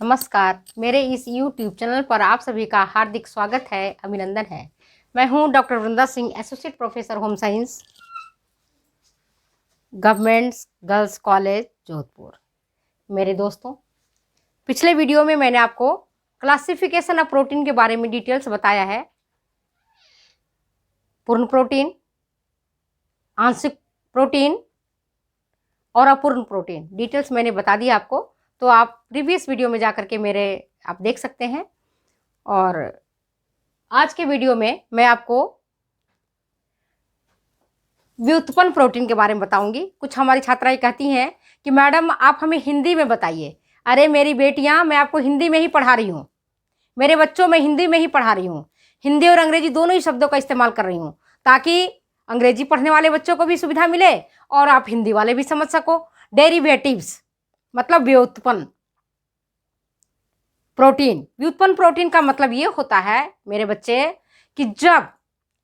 नमस्कार। मेरे इस YouTube चैनल पर आप सभी का हार्दिक स्वागत है, अभिनंदन है। मैं हूं doctor Vrinda Singh, associate professor home science, government girls college Jodhpur. मेरे दोस्तों, पिछले वीडियो में मैंने आपको क्लासिफिकेशन ऑफ प्रोटीन के बारे में डिटेल्स बताया है। पूर्ण प्रोटीन, आंशिक प्रोटीन और अपूर्ण प्रोटीन डिटेल्स मैंने बता दिया आपको। तो आप प्रीवियस वीडियो में जा करके मेरे आप देख सकते हैं। और आज के वीडियो में मैं आपको व्युत्पन्न प्रोटीन के बारे में बताऊंगी। कुछ हमारी छात्राएं कहती हैं कि मैडम आप हमें हिंदी में बताइए। अरे मेरी बेटियां, मैं आपको हिंदी में ही पढ़ा रही हूँ, मेरे बच्चों में हिंदी में ही पढ़ा रही हूँ। हिंदी और अंग्रेजी दोनों ही शब्दों का इस्तेमाल कर रही हूँ ताकि अंग्रेजी पढ़ने वाले बच्चों को भी सुविधा मिले और आप हिंदी वाले भी समझ सको। डेरिवेटिव्स मतलब व्युत्पन्न प्रोटीन। व्युत्पन्न प्रोटीन का मतलब ये होता है मेरे बच्चे कि जब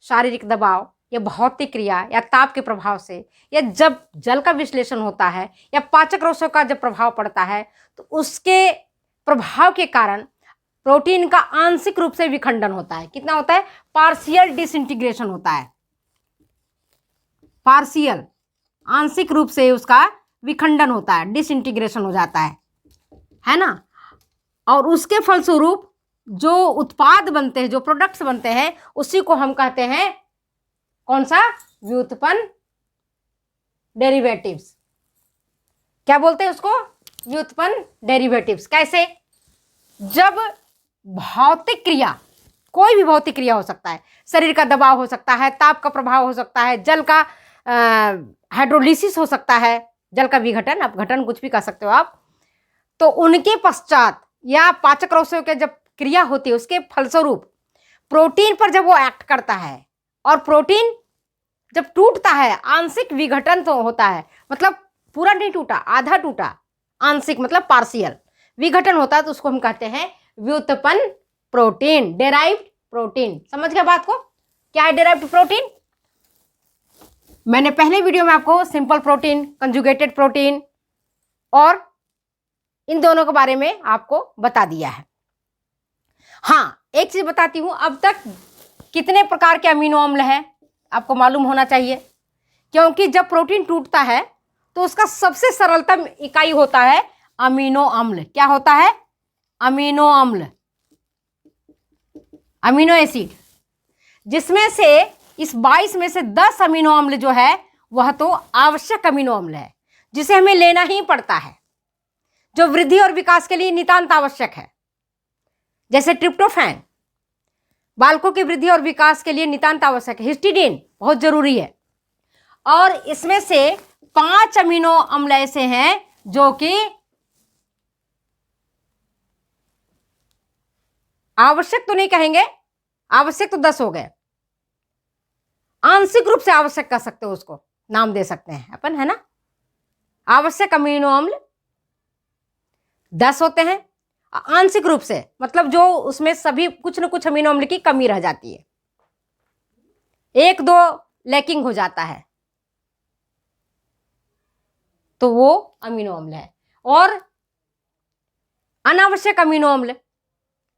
शारीरिक दबाव या भौतिक क्रिया या ताप के प्रभाव से या जब जल का विश्लेषण होता है या पाचक रसों का जब प्रभाव पड़ता है तो उसके प्रभाव के कारण प्रोटीन का आंशिक रूप से विखंडन होता है। कितना होता है? पार्शियल डिसइंटीग्रेशन होता है। पार्शियल, आंशिक रूप से उसका विखंडन होता है, डिसइंटीग्रेशन हो जाता है ना। और उसके फलस्वरूप जो उत्पाद बनते हैं, जो प्रोडक्ट्स बनते हैं, उसी को हम कहते हैं कौन सा? व्युत्पन्न डेरिवेटिव्स। क्या बोलते हैं उसको? व्युत्पन्न डेरिवेटिव्स। कैसे? जब भौतिक क्रिया, कोई भी भौतिक क्रिया हो सकता है, शरीर का दबाव हो सकता है, ताप का प्रभाव हो सकता है, जल का हाइड्रोलिसिस हो सकता है, जल का विघटन, आप घटन कुछ भी कह सकते हो आप। तो उनके पश्चात या पाचक रसों के जब क्रिया होती है उसके फलस्वरूप प्रोटीन पर जब वो एक्ट करता है और प्रोटीन जब टूटता है, आंशिक विघटन तो होता है, मतलब पूरा नहीं टूटा, आधा टूटा, आंशिक मतलब पार्शियल विघटन होता है, तो उसको हम कहते हैं व्युत्पन्न प्रोटीन, डेराइव्ड प्रोटीन। समझ गए बात को? क्या है डेराइव्ड प्रोटीन? मैंने पहले वीडियो में आपको सिंपल प्रोटीन, कंजुगेटेड प्रोटीन और इन दोनों के बारे में आपको बता दिया है। हाँ, एक चीज बताती हूं, अब तक कितने प्रकार के अमीनो अम्ल हैं आपको मालूम होना चाहिए, क्योंकि जब प्रोटीन टूटता है तो उसका सबसे सरलतम इकाई होता है अमीनो अम्ल। क्या होता है? अमीनो अम्ल, अमीनो एसिड, जिसमें से इस 22 में से 10 अमीनो अम्ल जो है वह तो आवश्यक अमीनो अम्ल है, जिसे हमें लेना ही पड़ता है, जो वृद्धि और विकास के लिए नितांत आवश्यक है। जैसे ट्रिप्टोफैन बालकों की वृद्धि और विकास के लिए नितांत आवश्यक है। हिस्टिडीन बहुत जरूरी है। और इसमें से 5 अमीनो अम्ल ऐसे हैं जो कि आवश्यक तो नहीं कहेंगे, आवश्यक तो 10 हो गए, आंशिक रूप से आवश्यक कह सकते हो, उसको नाम दे सकते हैं अपन, है ना। आवश्यक अमीनो अम्ल 10 होते हैं, आंशिक रूप से मतलब जो उसमें सभी कुछ न कुछ अमीनो अम्ल की कमी रह जाती है, 1-2 लैकिंग हो जाता है, तो वो अमीनो अम्ल है। और अनावश्यक अमीनो अम्ल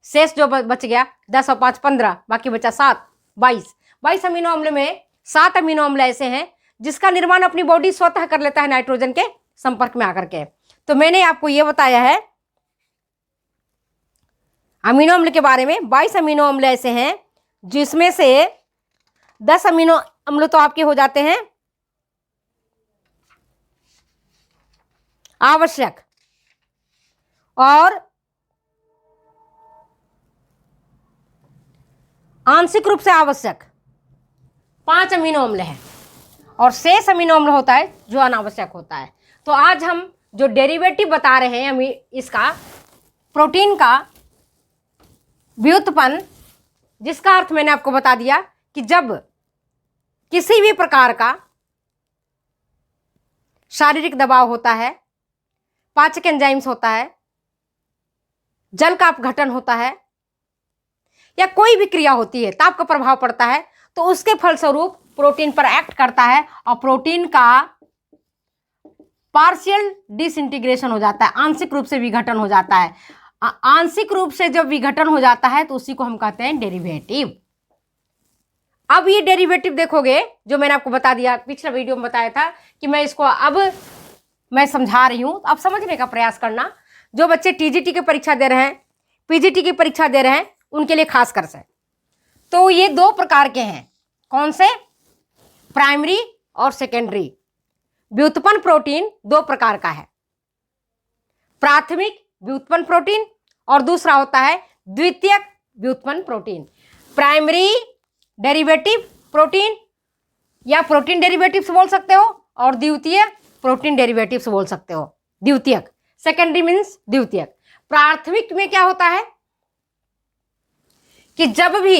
शेष जो बच गया 10 और 5 15, बाकी बचा 7, 22 अमीनो अम्ल में 7 अमीनो अम्ल ऐसे हैं जिसका निर्माण अपनी बॉडी स्वतः कर लेता है नाइट्रोजन के संपर्क में आकर के। तो मैंने आपको यह बताया है अमीनो अम्ल के बारे में। 22 अमीनो अम्ल ऐसे हैं जिसमें से 10 अमीनो अम्ल तो आपके हो जाते हैं आवश्यक, और आंशिक रूप से आवश्यक 5 अमीनो अम्ल है, और शेष अमीनो अम्ल होता है जो अनावश्यक होता है। तो आज हम जो डेरिवेटिव बता रहे हैं इसका, प्रोटीन का व्युत्पन्न, जिसका अर्थ मैंने आपको बता दिया कि जब किसी भी प्रकार का शारीरिक दबाव होता है, पाचक एंजाइम्स होता है, जल का अपघटन होता है, या कोई भी क्रिया होती है, ताप का प्रभाव पड़ता है, तो उसके फलस्वरूप प्रोटीन पर एक्ट करता है और प्रोटीन का पार्शियल डिसइंटीग्रेशन हो जाता है, आंशिक रूप से विघटन हो जाता है। आंशिक रूप से जब विघटन हो जाता है तो उसी को हम कहते हैं डेरिवेटिव। अब ये डेरिवेटिव देखोगे, जो मैंने आपको बता दिया, पिछला वीडियो में बताया था कि मैं इसको अब मैं समझा रही हूं, अब समझने का प्रयास करना। जो बच्चे टीजीटी की परीक्षा दे रहे हैं, पीजीटी की परीक्षा दे रहे हैं, उनके लिए खास कर से तो ये दो प्रकार के हैं। कौन से? प्राइमरी और सेकेंडरी। व्युत्पन्न प्रोटीन दो प्रकार का है, प्राथमिक व्युत्पन्न प्रोटीन और दूसरा होता है द्वितीयक व्युत्पन्न प्रोटीन। प्राइमरी डेरिवेटिव प्रोटीन या प्रोटीन डेरिवेटिव्स बोल सकते हो, और द्वितीय प्रोटीन डेरिवेटिव्स बोल सकते हो, द्वितीयक। सेकेंडरी मीन्स द्वितीयक। प्राथमिक में क्या होता है कि जब भी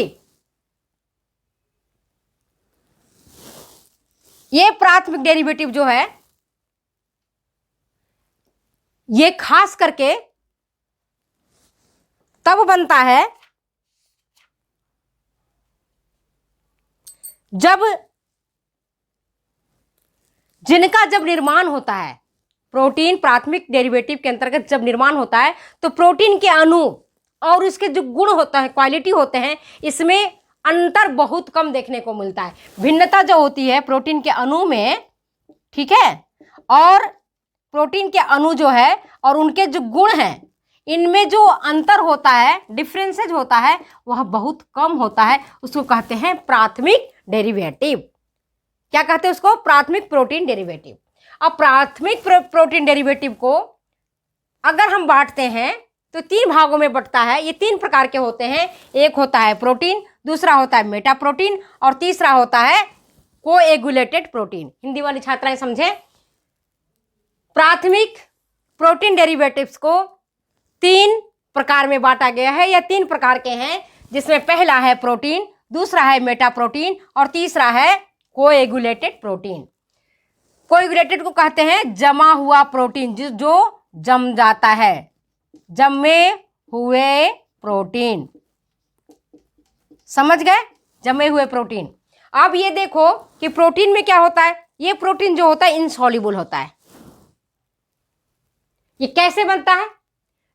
ये प्राथमिक डेरिवेटिव जो है ये खास करके तब बनता है जब जिनका जब निर्माण होता है, प्रोटीन प्राथमिक डेरिवेटिव के अंतर्गत जब निर्माण होता है तो प्रोटीन के अणु और इसके जो गुण होता है, क्वालिटी होते हैं, इसमें अंतर बहुत कम देखने को मिलता है। भिन्नता जो होती है प्रोटीन के अणु में, ठीक है, और प्रोटीन के अणु जो है और उनके जो गुण हैं, इनमें जो अंतर होता है, डिफरेंसेज होता है, वह बहुत कम होता है। उसको कहते हैं प्राथमिक डेरिवेटिव। क्या कहते हैं उसको? प्राथमिक प्रोटीन डेरिवेटिव। अब प्राथमिक प्रोटीन डेरिवेटिव को अगर हम बांटते हैं तो तीन भागों में बंटता है। ये तीन प्रकार के होते हैं। एक होता है प्रोटीन, दूसरा होता है मेटा प्रोटीन और तीसरा होता है कोएगुलेटेड प्रोटीन। हिंदी वाली छात्राएं समझें, प्राथमिक प्रोटीन डेरिवेटिव्स को तीन प्रकार में बांटा गया है, या तीन प्रकार के हैं, जिसमें पहला है प्रोटीन, दूसरा है मेटा प्रोटीन और तीसरा है कोएगुलेटेड प्रोटीन। कोएगुलेटेड को कहते हैं जमा हुआ प्रोटीन, जो जम जाता है, जमे हुए प्रोटीन। समझ गए? जमे हुए प्रोटीन। अब ये देखो कि प्रोटीन में क्या होता है। ये प्रोटीन जो होता है इनसॉल्युबल होता है। ये कैसे बनता है?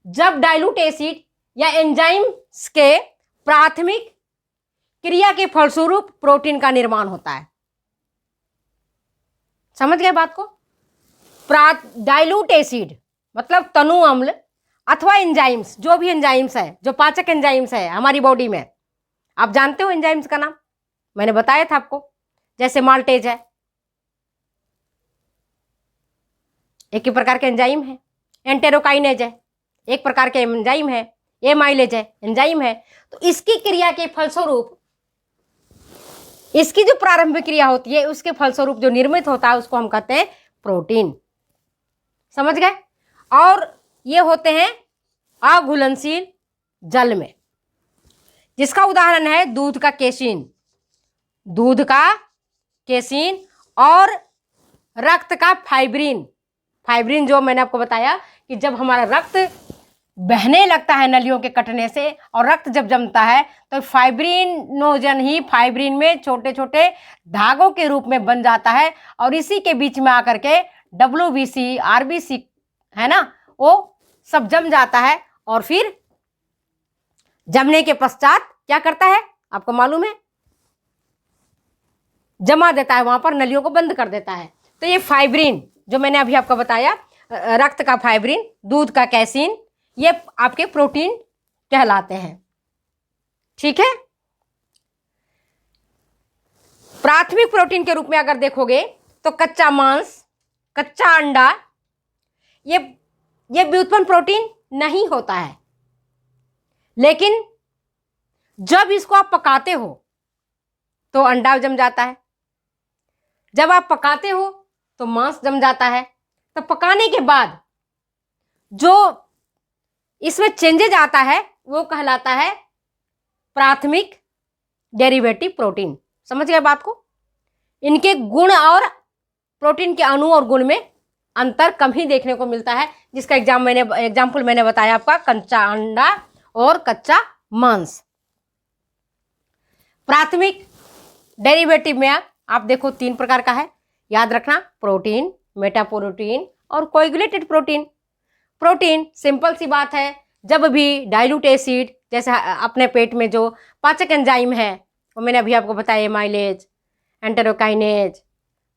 जब डाइल्यूट एसिड या एंजाइम्स के प्राथमिक क्रिया के फलस्वरूप प्रोटीन का निर्माण होता है। समझ गए बात को? डाइल्यूट एसिड मतलब तनु अम्ल अथवा एंजाइम्स, जो भी एंजाइम्स है, जो पाचक एंजाइम्स है हमारी बॉडी में, आप जानते हो एंजाइम्स का नाम, मैंने बताया था आपको। जैसे माल्टेज है, एक ही प्रकार के एंजाइम है। एंटेरोकाइनेज है, एक प्रकार के एंजाइम है। एमाइलेज है, एंजाइम है। तो इसकी क्रिया के फलस्वरूप, इसकी जो प्रारंभिक क्रिया होती है उसके फलस्वरूप जो निर्मित होता है उसको हम कहते हैं प्रोटीन। समझ गए? और ये होते हैं अघुलनशील जल में, जिसका उदाहरण है दूध का केसिन, दूध का केसिन और रक्त का फाइब्रिन। फाइब्रिन जो मैंने आपको बताया कि जब हमारा रक्त बहने लगता है नलियों के कटने से और रक्त जब जमता है तो फाइब्रिनोजन ही फाइब्रिन में छोटे छोटे धागों के रूप में बन जाता है, और इसी के बीच में आकर के WBC RBC है ना, वो सब जम जाता है। और फिर जमने के पश्चात क्या करता है आपको मालूम है? जमा देता है, वहां पर नलियों को बंद कर देता है। तो ये फाइब्रिन जो मैंने अभी आपको बताया, रक्त का फाइब्रिन, दूध का कैसिन, ये आपके प्रोटीन कहलाते हैं। ठीक है? प्राथमिक प्रोटीन के रूप में अगर देखोगे तो कच्चा मांस, कच्चा अंडा, ये व्युत्पन्न प्रोटीन नहीं होता है, लेकिन जब इसको आप पकाते हो तो अंडा जम जाता है, जब आप पकाते हो तो मांस जम जाता है। तो पकाने के बाद जो इसमें चेंजेज आता है वो कहलाता है प्राथमिक डेरिवेटिव प्रोटीन। समझ गए बात को? इनके गुण और प्रोटीन के अणु और गुण में अंतर कम ही देखने को मिलता है, जिसका एग्जाम्पल मैंने बताया आपका, कच्चा अंडा और कच्चा मांस। प्राथमिक डेरिवेटिव में आप देखो तीन प्रकार का है, याद रखना, प्रोटीन, मेटाप्रोटीन और कोएगुलेटेड प्रोटीन। प्रोटीन सिंपल सी बात है जब भी डाइल्यूट एसिड, जैसे अपने पेट में जो पाचक एंजाइम है वो मैंने अभी आपको बताया, माइलेज, एंटेरोकाइनेज,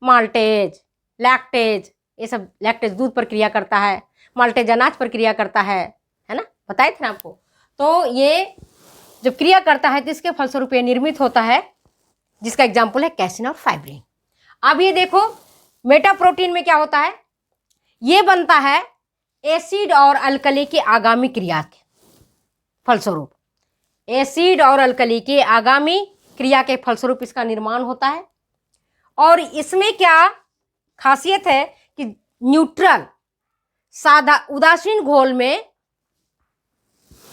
माल्टेज, लैक्टेज, ये सब, लैक्टेज दूध पर क्रिया करता है, माल्टेज अनाज पर क्रिया करता है ना, बताए थे ना आपको। तो ये जब क्रिया करता है तो इसके फलस्वरूप ये निर्मित होता है, जिसका एग्जाम्पल है कैसिन और फाइब्रिन। अब ये देखो मेटाप्रोटीन में क्या होता है, ये बनता है एसिड और अल्कली की आगामी क्रिया के फलस्वरूप, एसिड और अल्कली की आगामी क्रिया के फलस्वरूप इसका निर्माण होता है। और इसमें क्या खासियत है कि न्यूट्रल सादा उदासीन घोल में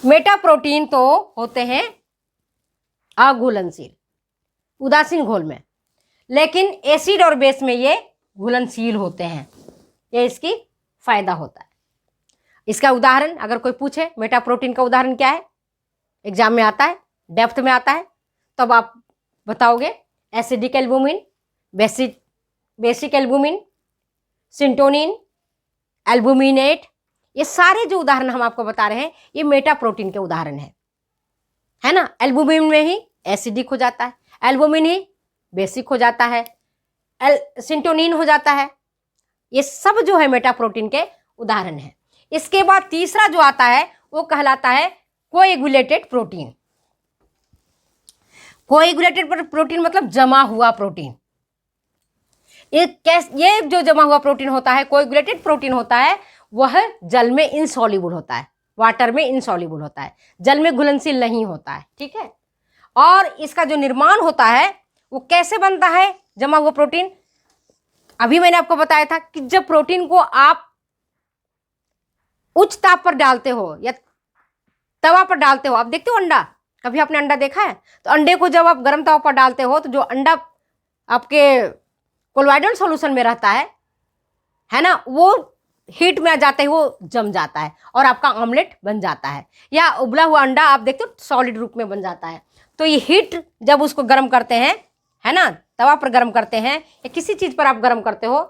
मेटाप्रोटीन तो होते हैं अघुलनशील उदासीन घोल में, लेकिन एसिड और बेस में ये घुलनशील होते हैं, ये इसकी फायदा होता है। इसका उदाहरण अगर कोई पूछे मेटाप्रोटीन का उदाहरण क्या है, एग्जाम में आता है, डेप्थ में आता है, तब आप बताओगे एसिडिक एल्बुमिन, बेसिक एल्बुमिन, सिंटोनिन, एल्बुमिनेट, ये सारे जो उदाहरण हम आपको बता रहे हैं ये मेटाप्रोटीन के उदाहरण है ना। एल्बुमिन में ही एसिडिक हो जाता है, एल्बुमिन ही बेसिक हो जाता है, सिंटोनिन हो जाता है, ये सब जो है मेटाप्रोटीन के उदाहरण है। इसके बाद तीसरा जो आता है वो कहलाता है कोएगुलेटेड प्रोटीन। कोएगुलेटेड प्रोटीन मतलब जमा हुआ प्रोटीन। ये जो जमा हुआ प्रोटीन होता है, कोएगुलेटेड प्रोटीन होता है, वह जल में इनसॉल्युबल होता है, वाटर में इनसॉल्युबल होता है, जल में घुलनशील नहीं होता है, ठीक है। और इसका जो निर्माण होता है वो कैसे बनता है जमा हुआ प्रोटीन, अभी मैंने आपको बताया था कि जब प्रोटीन को आप उच्च ताप पर डालते हो या तवा पर डालते हो, आप देखते हो अंडा, कभी आपने अंडा देखा है, तो अंडे को जब आप गर्म तवा पर डालते हो तो जो अंडा आपके कोलोइडल सॉल्यूशन में रहता है ना, वो हीट में आ जाते ही वो जम जाता है और आपका ऑमलेट बन जाता है, या उबला हुआ अंडा आप देखते हो सॉलिड रूप में बन जाता है। तो ये हीट जब उसको गर्म करते हैं, है ना, तवा पर गर्म करते हैं या किसी चीज पर आप गर्म करते हो,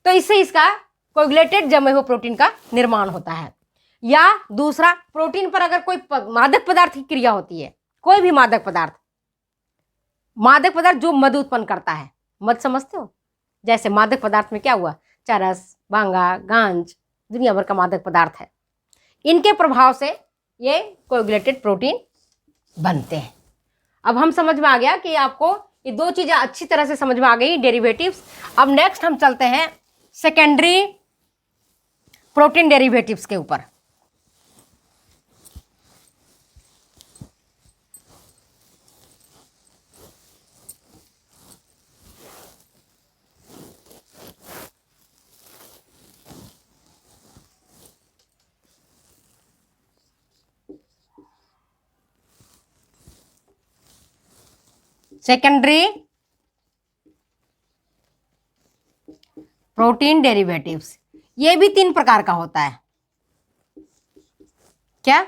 तो इससे इसका कोएगुलेटेड जमे हुए प्रोटीन का निर्माण होता है। या दूसरा, प्रोटीन पर अगर कोई मादक पदार्थ की क्रिया होती है, कोई भी मादक पदार्थ जो मद उत्पन्न करता है, मद समझते हो, जैसे मादक पदार्थ में क्या हुआ, चरस, भांगा, गांज, दुनिया भर का मादक पदार्थ है, इनके प्रभाव से ये कोएगुलेटेड प्रोटीन बनते हैं। अब हम समझ में आ गया कि आपको ये दो चीजें अच्छी तरह से समझ में आ गई, डेरिवेटिव्स। अब नेक्स्ट हम चलते हैं सेकेंडरी प्रोटीन डेरिवेटिव्स के ऊपर। सेकेंडरी प्रोटीन डेरिवेटिव्स, ये भी 3 प्रकार का होता है। क्या?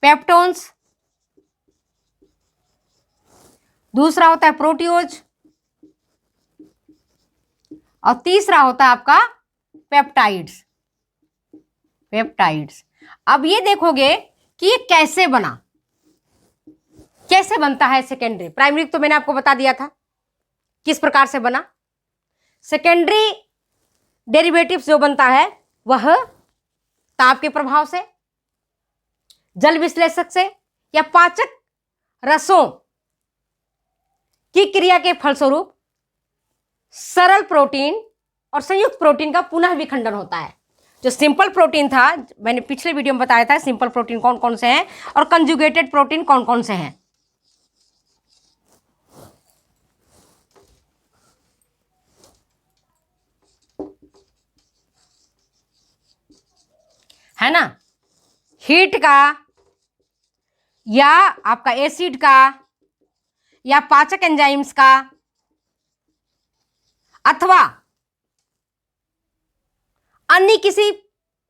पेप्टोन्स, दूसरा होता है प्रोटियोज, और तीसरा होता है आपका पेप्टाइड्स। अब ये देखोगे कि ये कैसे बनता है सेकेंडरी। प्राइमरी तो मैंने आपको बता दिया था किस प्रकार से बना। सेकेंडरी डेरिवेटिव्स जो बनता है वह ताप के प्रभाव से, जल विश्लेषक से, या पाचक रसों की क्रिया के फलस्वरूप सरल प्रोटीन और संयुक्त प्रोटीन का पुनः विखंडन होता है। जो सिंपल प्रोटीन था, मैंने पिछले वीडियो में बताया था सिंपल प्रोटीन कौन कौन से हैं और कंजुगेटेड प्रोटीन कौन कौन से हैं। है ना, हीट का या आपका एसिड का या पाचक एंजाइम्स का अथवा अन्य किसी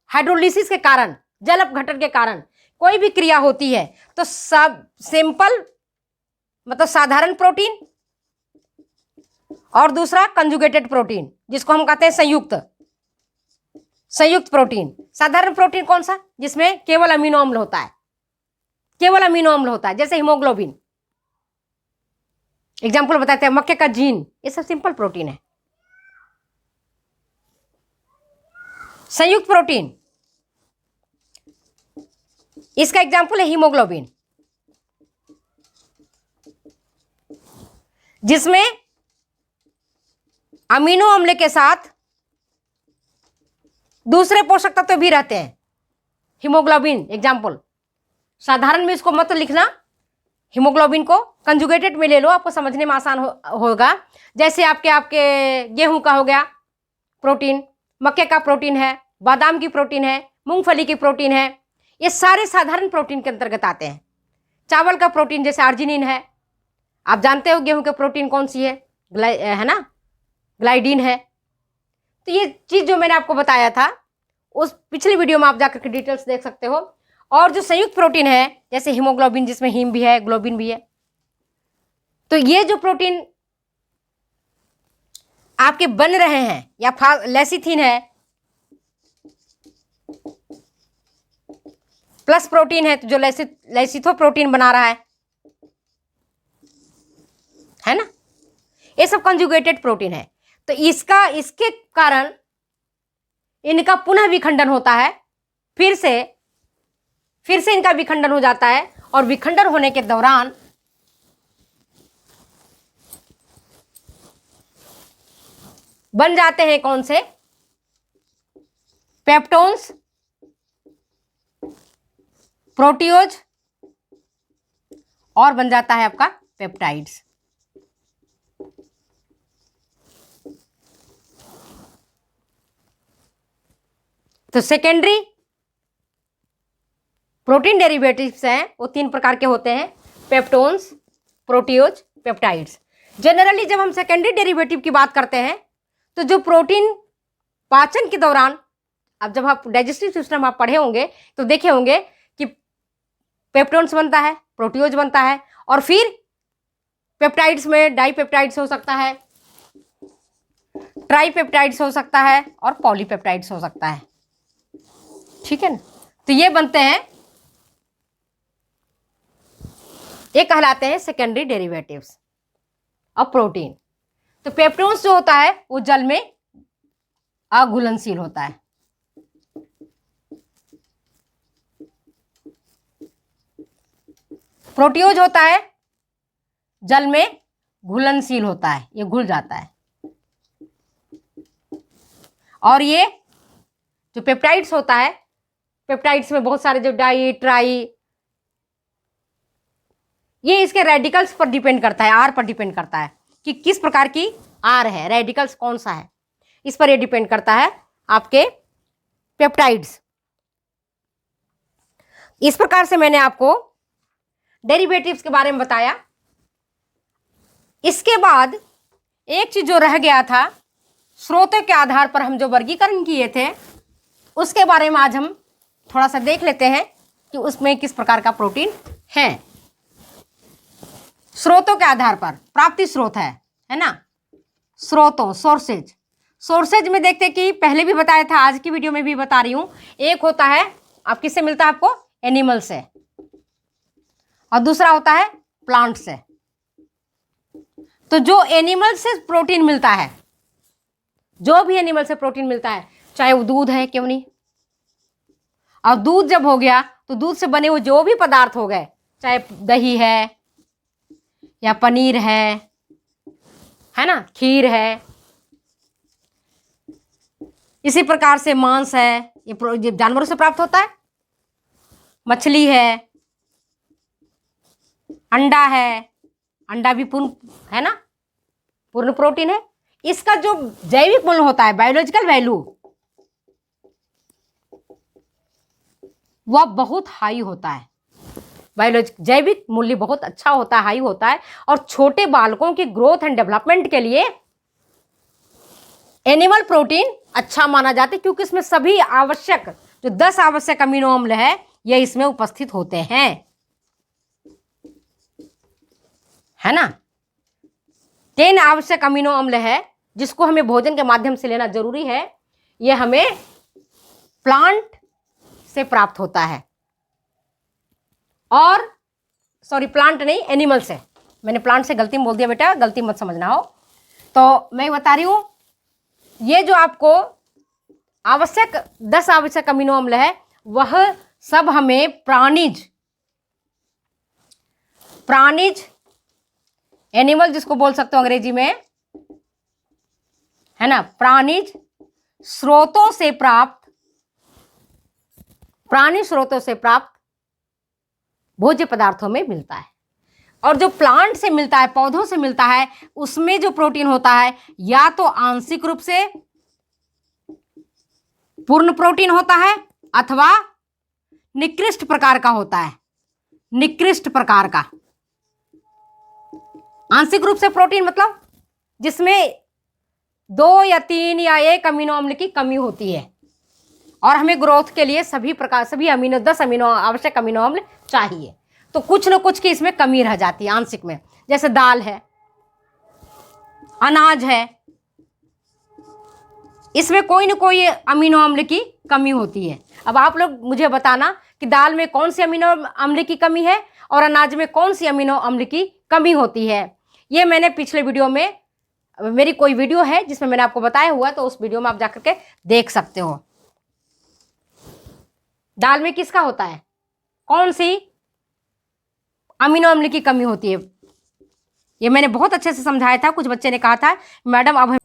हाइड्रोलिसिस के कारण, जल अपघटन के कारण कोई भी क्रिया होती है तो सब सिंपल मतलब साधारण प्रोटीन और दूसरा कंजुगेटेड प्रोटीन जिसको हम कहते हैं संयुक्त, संयुक्त प्रोटीन। साधारण प्रोटीन कौन सा? जिसमें केवल अमीनो अम्ल होता है, केवल अमीनो अम्ल होता है, जैसे हीमोग्लोबिन। एग्जाम्पल बताते हैं, मक्के का जीन, ये सब सिंपल प्रोटीन है। संयुक्त प्रोटीन, इसका एग्जाम्पल है हीमोग्लोबिन, जिसमें अमीनो अम्ल के साथ दूसरे पोषक तत्व भी रहते हैं। हीमोग्लोबिन एग्जाम्पल, साधारण में इसको मत लिखना, हीमोग्लोबिन को कंजुगेटेड में ले लो, आपको समझने में आसान होगा। जैसे आपके गेहूं का हो गया प्रोटीन, मक्के का प्रोटीन है, बादाम की प्रोटीन है, मूंगफली की प्रोटीन है, ये सारे साधारण प्रोटीन के अंतर्गत आते हैं। चावल का प्रोटीन जैसे आर्जिनिन है, आप जानते हो गेहूं के प्रोटीन कौन सी है, है ना, ग्लाइडिन है। तो ये चीज जो मैंने आपको बताया था उस पिछली वीडियो में आप जाकर के डिटेल्स देख सकते हो। और जो संयुक्त प्रोटीन है जैसे हीमोग्लोबिन, जिसमें हीम भी है, ग्लोबिन भी है, तो ये जो प्रोटीन आपके बन रहे हैं, या लेसिथिन है प्लस प्रोटीन है, तो जो लेसिथोप्रोटीन बना रहा है ना, ये सब कंजुगेटेड प्रोटीन है। तो इसके कारण इनका पुनः विखंडन होता है, फिर से इनका विखंडन हो जाता है, और विखंडन होने के दौरान बन जाते हैं कौन से? पेप्टोन्स, प्रोटियोज, और बन जाता है आपका पेप्टाइड्स। तो सेकेंडरी प्रोटीन डेरिवेटिव्स हैं वो 3 प्रकार के होते हैं, पेप्टोन्स, प्रोटियोज, पेप्टाइड्स। जनरली जब हम सेकेंडरी डेरिवेटिव की बात करते हैं तो जो प्रोटीन पाचन के दौरान, अब जब आप डाइजेस्टिव सिस्टम आप पढ़े होंगे तो देखे होंगे कि पेप्टोन्स बनता है, प्रोटियोज बनता है, और फिर पेप्टाइड्स में डाइपेप्टाइड्स हो सकता है, ट्राइपेप्टाइड्स हो सकता है, और पॉलीपेप्टाइड्स हो सकता है। ठीक है ना, तो ये बनते हैं, ये कहलाते हैं सेकेंडरी डेरिवेटिव्स ऑफ प्रोटीन। तो पेप्टोन्स जो होता है वो जल में अघुलनशील होता है, प्रोटियोज होता है जल में घुलनशील होता है, ये घुल जाता है। और ये जो पेप्टाइड्स होता है, पेप्टाइड्स में बहुत सारे जो डाई, ट्राई, ये इसके रेडिकल्स पर डिपेंड करता है, आर पर डिपेंड करता है कि किस प्रकार की आर है, रेडिकल्स कौन सा है, इस पर ये डिपेंड करता है आपके पेप्टाइड्स। इस प्रकार से मैंने आपको डेरिवेटिव्स के बारे में बताया। इसके बाद एक चीज जो रह गया था, स्रोतों के आधार पर हम जो वर्गीकरण किए थे उसके बारे में आज हम थोड़ा सा देख लेते हैं कि उसमें किस प्रकार का प्रोटीन है। स्रोतों के आधार पर, प्राप्ति स्रोत है ना, स्रोतों, सोर्सेज में देखते हैं कि पहले भी बताया था, आज की वीडियो में भी बता रही हूं। एक होता है, आप किससे मिलता है? आपको एनिमल से, और दूसरा होता है प्लांट से। तो जो एनिमल से प्रोटीन मिलता है, जो भी एनिमल से प्रोटीन मिलता है, चाहे वो दूध है क्यों नहीं, और दूध जब हो गया तो दूध से बने हुए जो भी पदार्थ हो गए, चाहे दही है या पनीर है ना, खीर है, इसी प्रकार से मांस है, ये जानवरों से प्राप्त होता है, मछली है, अंडा है, अंडा भी पूर्ण है ना, पूर्ण प्रोटीन है। इसका जो जैविक मूल्य होता है, बायोलॉजिकल वैल्यू, वह बहुत हाई होता है। जैविक मूल्य बहुत अच्छा होता है, हाई होता है, और छोटे बालकों की ग्रोथ एंड डेवलपमेंट के लिए एनिमल प्रोटीन अच्छा माना जाता है, क्योंकि इसमें सभी आवश्यक, जो 10 आवश्यक अमीनो अम्ल है, ये इसमें उपस्थित होते हैं, है ना। 10 आवश्यक अमीनो अम्ल है जिसको हमें भोजन के माध्यम से लेना जरूरी है। ये हमें प्लांट से प्राप्त होता है, और सॉरी प्लांट नहीं, एनिमल से। मैंने प्लांट से गलती बोल दिया बेटा, गलती मत समझना हो। तो मैं बता रही हूँ, ये जो आपको आवश्यक 10 आवश्यक अमीनो अम्ल है, वह सब हमें प्राणिज एनिमल जिसको बोल सकते हो अंग्रेजी में, है ना, प्राणिज स्रोतों से प्राप्त भोज्य पदार्थों में मिलता है। और जो प्लांट से मिलता है, पौधों से मिलता है, उसमें जो प्रोटीन होता है या तो आंशिक रूप से पूर्ण प्रोटीन होता है अथवा निकृष्ट प्रकार का होता है। निकृष्ट प्रकार का आंशिक रूप से प्रोटीन मतलब जिसमें 2 या 3 या 1 अमीनो अम्ल की कमी होती है, और हमें ग्रोथ के लिए सभी 10 आवश्यक अमीनो अम्ल चाहिए, तो कुछ न कुछ की इसमें कमी रह जाती है आंशिक में। जैसे दाल है, अनाज है, इसमें कोई न कोई अमीनो अम्ल की कमी होती है। अब आप लोग मुझे बताना कि दाल में कौन सी अमीनो अम्ल की कमी है और अनाज में कौन सी अमीनो अम्ल की कमी होती है। ये मैंने पिछले वीडियो में, मेरी कोई वीडियो है जिसमें मैंने आपको बताया हुआ है, तो उस वीडियो में आप जाकर के देख सकते हो। दाल में किसका होता है, कौन सी अमीनो अम्ल की कमी होती है, ये मैंने बहुत अच्छे से समझाया था। कुछ बच्चे ने कहा था मैडम अब